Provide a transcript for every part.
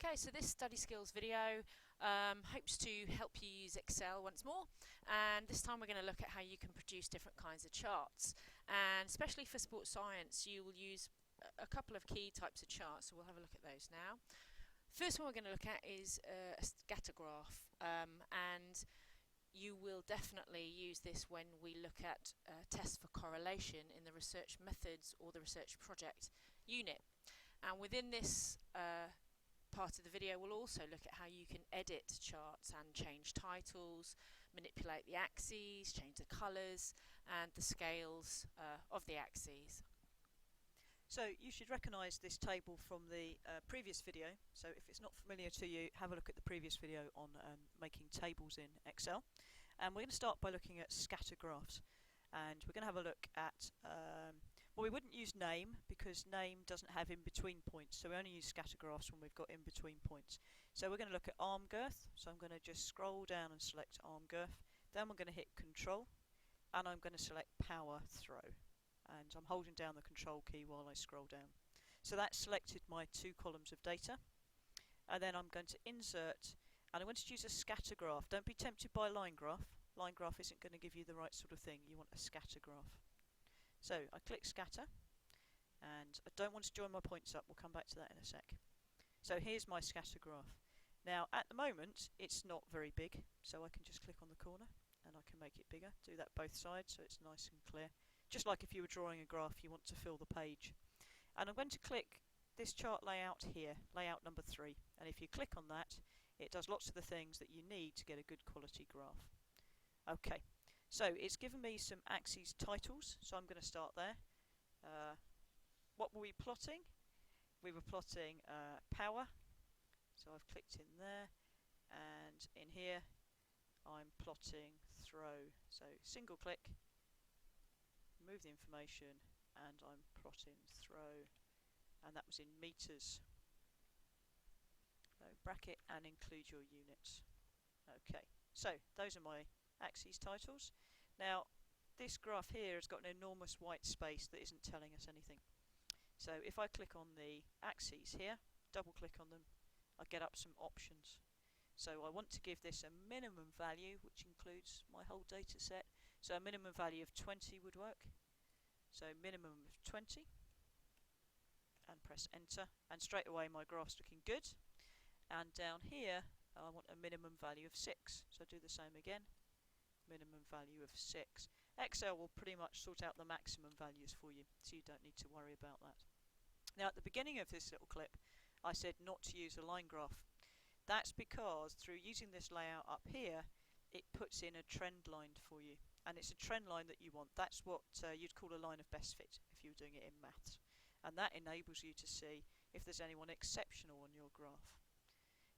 Okay, so this study skills video hopes to help you use Excel once more, and this time we're going to look at how you can produce different kinds of charts, and especially for sports science you will use a couple of key types of charts, so we'll have a look at those now. First one we're going to look at is a scatter graph, and you will definitely use this when we look at tests for correlation in the research methods or the research project unit. And within this part of the video we'll also look at how you can edit charts and change titles, manipulate the axes, change the colours and the scales of the axes. So you should recognise this table from the previous video. So if it's not familiar to you, have a look at the previous video on making tables in Excel. And we're going to start by looking at scatter graphs. And we're going to have a look at, well, we wouldn't use name because name doesn't have in-between points. So we only use scatter graphs when we've got in-between points. So we're going to look at arm girth. So I'm going to just scroll down and select arm girth. Then we're going to hit control and I'm going to select power throw. And I'm holding down the control key while I scroll down. So that's selected my two columns of data. And then I'm going to insert, and I'm going to choose a scatter graph. Don't be tempted by line graph. Line graph isn't going to give you the right sort of thing. You want a scatter graph. So I click scatter, and I don't want to join my points up. We'll come back to that in a sec. So here's my scatter graph. Now at the moment it's not very big, so I can just click on the corner and I can make it bigger. Do that both sides so it's nice and clear. Just like if you were drawing a graph, you want to fill the page. And I'm going to click this chart layout here, layout number 3. And if you click on that, it does lots of the things that you need to get a good quality graph. Okay, so it's given me some axes titles, so I'm going to start there. What were we plotting? We were plotting power, so I've clicked in there, and in here I'm plotting throw, so single click, move the information, and I'm plotting throw, and that was in meters. So bracket and include your units. Okay, so those are my axes titles. Now this graph here has got an enormous white space that isn't telling us anything. So if I click on the axes here, double click on them, I get up some options. So I want to give this a minimum value, which includes my whole data set. So a minimum value of 20 would work. So minimum of 20, and press enter, and straight away my graph's looking good. And down here I want a minimum value of 6, so do the same again, minimum value of 6. Excel will pretty much sort out the maximum values for you, so you don't need to worry about that. Now at the beginning of this little clip I said not to use a line graph. That's because through using this layout up here it puts in a trend line for you, and it's a trend line that you want. That's what you'd call a line of best fit if you were doing it in maths, and that enables you to see if there's anyone exceptional on your graph.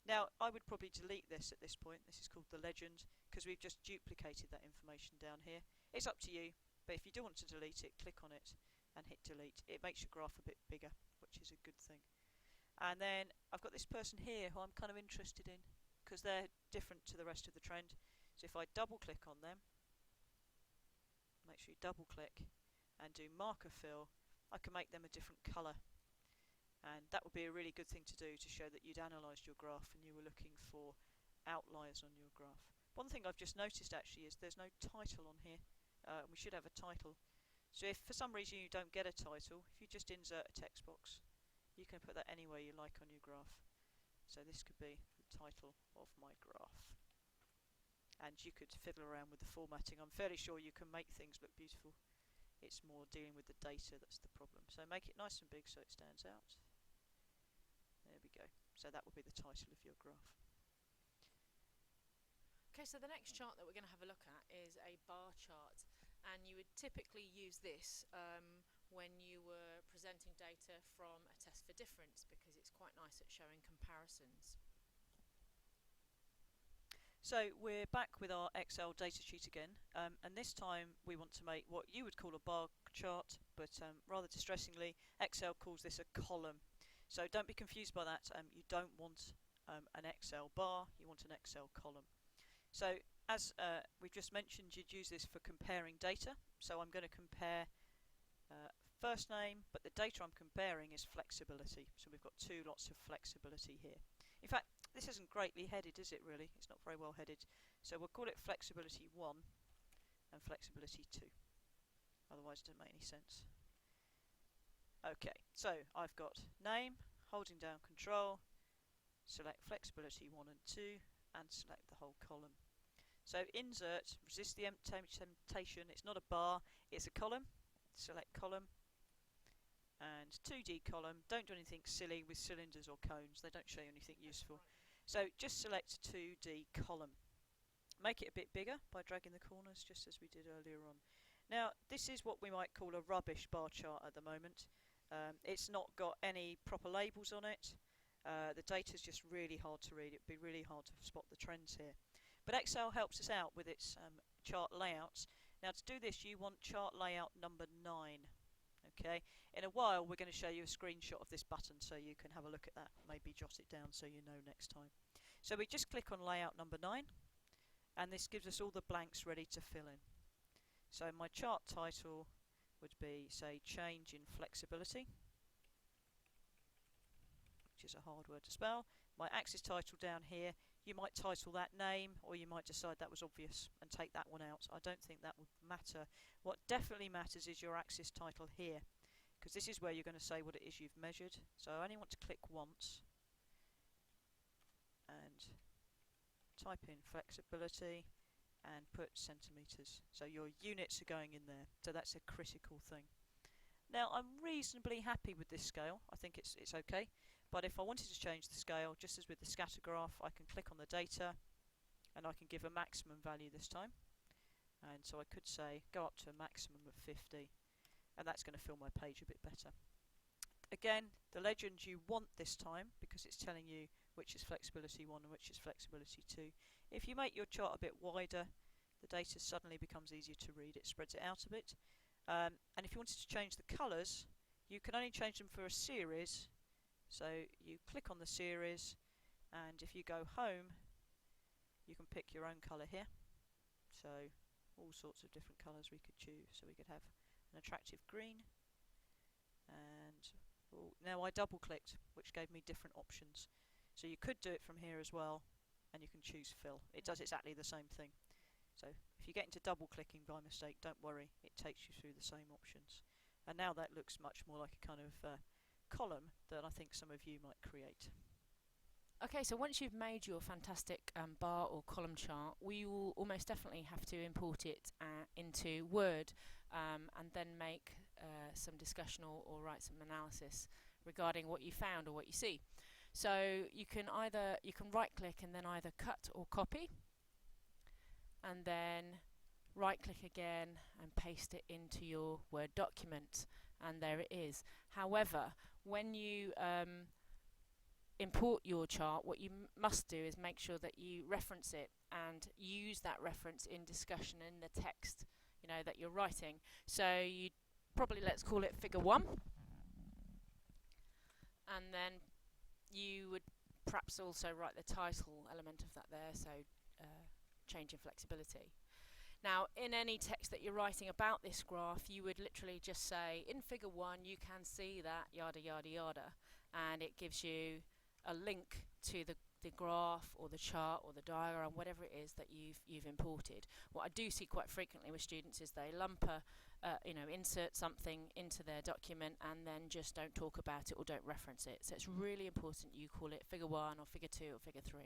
Now I would probably delete this at this point. This is called the legend because we've just duplicated that information down here. It's up to you, but if you do want to delete it, click on it and hit delete. It makes your graph a bit bigger, which is a good thing. And then I've got this person here who I'm kind of interested in because they're different to the rest of the trend. So if I double click on them, make sure you double click and do marker fill, I can make them a different colour. And that would be a really good thing to do to show that you'd analysed your graph and you were looking for outliers on your graph. One thing I've just noticed actually is there's no title on here. We should have a title. So if for some reason you don't get a title, if you just insert a text box, you can put that anywhere you like on your graph. So this could be the title of my graph. And you could fiddle around with the formatting. I'm fairly sure you can make things look beautiful. It's more dealing with the data that's the problem. So make it nice and big so it stands out. There we go. So that would be the title of your graph. Okay, so the next chart that we're going to have a look at is a bar chart, and you would typically use this when you were presenting data from a test for difference because it's quite nice at showing comparisons. So we're back with our Excel data sheet again, and this time we want to make what you would call a bar chart, but rather distressingly Excel calls this a column. So don't be confused by that. You don't want an Excel bar, you want an Excel column. So as we've just mentioned, you'd use this for comparing data. So I'm going to compare first name, but the data I'm comparing is flexibility. So we've got two lots of flexibility here. In fact, this isn't greatly headed, is it really? It's not very well headed. So we'll call it flexibility 1 and flexibility 2. Otherwise it doesn't make any sense. Okay, so I've got name, holding down control, select flexibility 1 and 2, and select the whole column. So insert, resist the temptation, it's not a bar, it's a column. Select column, and 2D column. Don't do anything silly with cylinders or cones, they don't show you anything useful. So just select 2D column. Make it a bit bigger by dragging the corners, just as we did earlier on. Now this is what we might call a rubbish bar chart at the moment. It's not got any proper labels on it. The data's just really hard to read. It'd be really hard to spot the trends here. But Excel helps us out with its chart layouts. Now to do this you want chart layout number 9. Okay, in a while we're going to show you a screenshot of this button so you can have a look at that, maybe jot it down so you know next time. So we just click on layout number 9 and this gives us all the blanks ready to fill in. So my chart title would be, say, change in flexibility, which is a hard word to spell. My axis title down here, you might title that name or you might decide that was obvious and take that one out. I don't think that would matter. What definitely matters is your axis title here, because this is where you're going to say what it is you've measured. So I only want to click once and type in flexibility and put centimetres. So your units are going in there, so that's a critical thing. Now I'm reasonably happy with this scale. I think it's okay. But if I wanted to change the scale, just as with the scatter graph, I can click on the data and I can give a maximum value this time. And so I could say go up to a maximum of 50, and that's going to fill my page a bit better. Again, the legend you want this time, because it's telling you which is flexibility 1 and which is flexibility 2. If you make your chart a bit wider, the data suddenly becomes easier to read. It spreads it out a bit. And if you wanted to change the colours, you can only change them for a series. So you click on the series, and if you go home you can pick your own colour here. So all sorts of different colours we could choose. So we could have an attractive green, and now I double clicked, which gave me different options. So you could do it from here as well, and you can choose fill. It does exactly the same thing. So if you get into double clicking by mistake, don't worry, it takes you through the same options. And now that looks much more like a kind of column that I think some of you might create. Okay, so once you've made your fantastic bar or column chart, we will almost definitely have to import it into Word and then make some discussion or write some analysis regarding what you found or what you see. So you can right click and then either cut or copy, and then right click again and paste it into your Word document, and there it is. However, when you import your chart, what you must do is make sure that you reference it and use that reference in discussion in the text, you know, that you're writing. So you probably, let's call it figure 1, and then you would perhaps also write the title element of that there, so change in flexibility. Now in any text that you're writing about this graph, you would literally just say, in figure 1 you can see that yada yada yada, and it gives you a link to the graph or the chart or the diagram, whatever it is that you've imported. What I do see quite frequently with students is they lump insert something into their document and then just don't talk about it or don't reference it. So it's really important you call it figure 1 or figure 2 or figure 3.